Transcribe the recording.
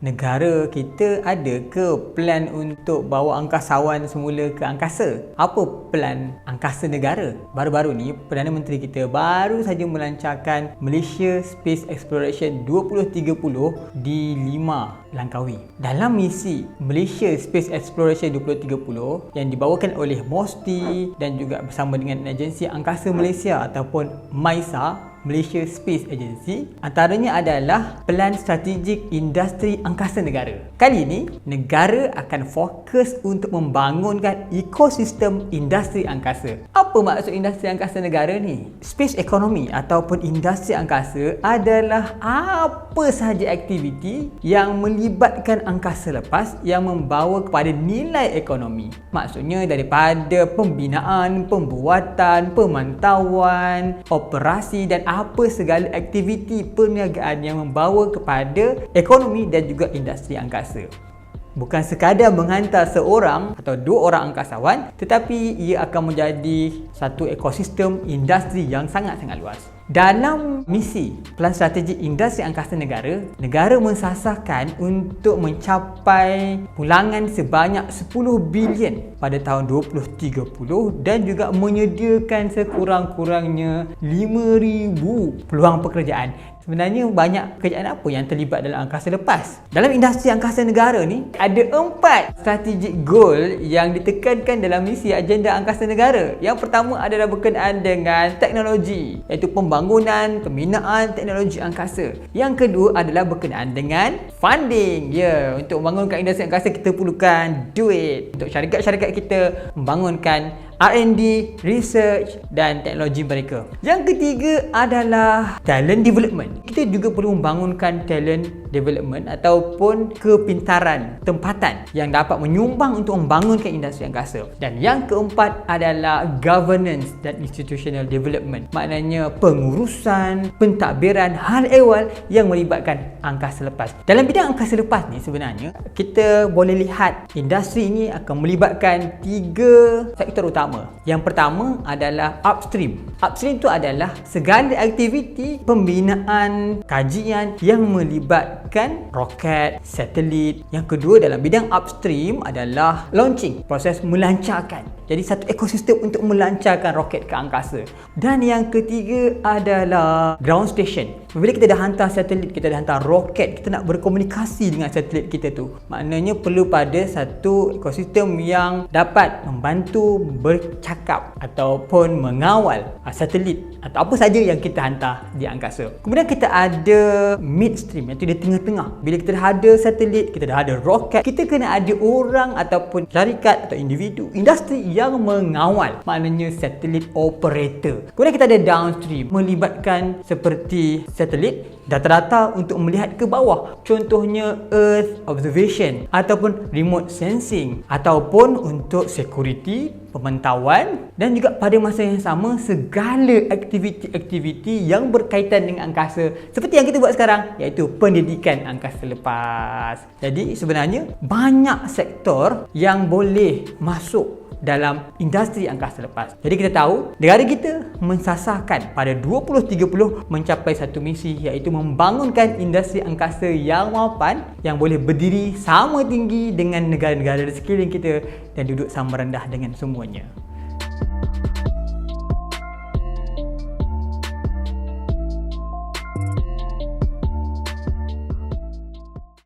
negara kita ada ke plan untuk bawa angkasawan semula ke angkasa? Apa plan angkasa negara? Baru-baru ni Perdana Menteri kita baru saja melancarkan Malaysia Space Exploration 2030 di 5 Langkawi. Dalam misi Malaysia Space Exploration 2030 yang dibawakan oleh MOSTI dan juga bersama dengan Agensi Angkasa Malaysia ataupun MAISA, Malaysia Space Agency, antaranya adalah Pelan Strategik Industri Angkasa Negara. Kali ini, negara akan fokus untuk membangunkan ekosistem industri angkasa. Apa maksud industri angkasa negara ni? Space economy ataupun industri angkasa adalah apa sahaja aktiviti yang melibatkan angkasa lepas yang membawa kepada nilai ekonomi. Maksudnya daripada pembinaan, pembuatan, pemantauan, operasi dan apa segala aktiviti perniagaan yang membawa kepada ekonomi dan juga industri angkasa. Bukan sekadar menghantar seorang atau dua orang angkasawan, tetapi ia akan menjadi satu ekosistem industri yang sangat-sangat luas. Dalam misi Pelan Strategik Industri Angkasa Negara, negara mensasarkan untuk mencapai pulangan sebanyak 10 bilion pada tahun 2030 dan juga menyediakan sekurang-kurangnya 5,000 peluang pekerjaan. Sebenarnya banyak pekerjaan apa yang terlibat dalam angkasa lepas? Dalam industri angkasa negara ni, ada 4 strategic goal yang ditekankan dalam misi agenda angkasa negara. Yang pertama adalah berkenaan dengan teknologi, iaitu pembangunan, pembinaan teknologi angkasa. Yang kedua adalah berkenaan dengan funding. Ya, untuk membangunkan industri angkasa kita perlukan duit. Untuk syarikat-syarikat kita membangunkan R&D, research dan teknologi mereka. Yang ketiga adalah talent development. Kita juga perlu membangunkan talent development ataupun kepintaran tempatan yang dapat menyumbang untuk membangunkan industri angkasa. Dan yang keempat adalah governance dan institutional development. Maknanya pengurusan, pentadbiran hal ehwal yang melibatkan angkasa lepas. Dalam bidang angkasa lepas ni sebenarnya kita boleh lihat industri ini akan melibatkan 3 sektor utama. Yang pertama adalah upstream. Upstream itu adalah segala aktiviti pembinaan kajian yang melibatkan roket, satelit. Yang kedua dalam bidang upstream adalah launching, proses melancarkan. Jadi satu ekosistem untuk melancarkan roket ke angkasa. Dan yang ketiga adalah ground station. Bila kita dah hantar satelit, kita dah hantar roket, kita nak berkomunikasi dengan satelit kita tu. Maknanya perlu pada satu ekosistem yang dapat membantu bercakap ataupun mengawal satelit atau apa saja yang kita hantar di angkasa. Kemudian kita ada midstream, iaitu di tengah-tengah. Bila kita dah ada satelit, kita dah ada roket, kita kena ada orang ataupun syarikat atau individu, industri yang mengawal, maknanya satelit operator. Kemudian kita ada downstream, melibatkan seperti satelit, data-data untuk melihat ke bawah, contohnya Earth observation ataupun remote sensing, ataupun untuk security, pemantauan, dan juga pada masa yang sama segala aktiviti-aktiviti yang berkaitan dengan angkasa seperti yang kita buat sekarang, iaitu pendidikan angkasa lepas. Jadi sebenarnya banyak sektor yang boleh masuk dalam industri angkasa lepas. Jadi kita tahu negara kita mensasarkan pada 2030 mencapai satu misi, iaitu membangunkan industri angkasa yang mapan, yang boleh berdiri sama tinggi dengan negara-negara di sekeliling kita dan duduk sama rendah dengan semuanya.